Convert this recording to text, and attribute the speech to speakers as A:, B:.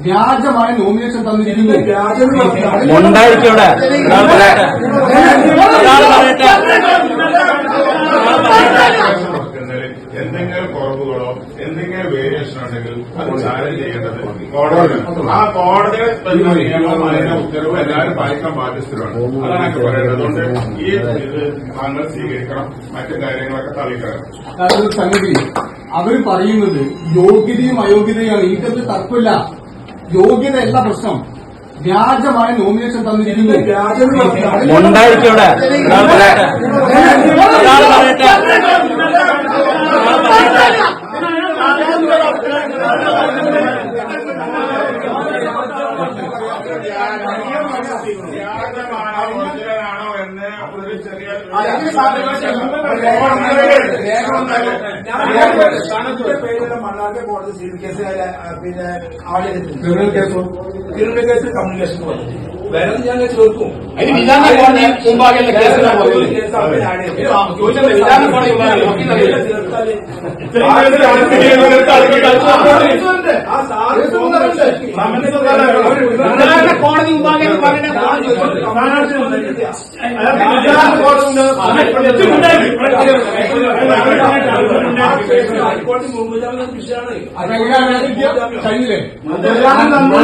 A: വ്യാജമായ nomination തന്നിരിക്കുന്നു.
B: എന്തെങ്കിലും കുറവുകളോ എന്തെങ്കിലും വേരിയേഷൻ ഉണ്ടെങ്കിൽ അത് ചാലഞ്ച് ചെയ്യേണ്ടത് കോടതിയാണ്. ആ കോടതിയെ നിയമമായ ഉത്തരവ് എല്ലാവരും പാലിക്കാൻ ബാധ്യസ്ഥരാണ്. അതാണ് എനിക്ക് പറയുന്നത്. അതുകൊണ്ട് ഈ ഇത് താങ്കൾ സ്വീകരിക്കണം, മറ്റു കാര്യങ്ങളൊക്കെ തള്ളിക്കളയണം.
A: അതൊരു സംഗതി അവർ പറയുന്നത് യോഗ്യതയും അയോഗ്യതയാണ്. ഇതിന്റെ തർക്കമില്ല. യോഗ്യതയല്ല പ്രശ്നം. വ്യാജമായ നോമിനേഷൻ തന്നിരിക്കുന്നു.
C: മണ്ണാർക്കാട് കോടതി സിവിൽ കേസ് പിന്നെ ക്രിമിനൽ കേസ് കമ്മ്യൂണിക്കേഷൻ പറഞ്ഞു. വേറെ ഞാൻ ചോദിക്കും കോടതി ഹൈക്കോടതി മുമ്പ് വിഷയമാണ്.
A: കഴിഞ്ഞില്ലേ?
D: അതൊന്നും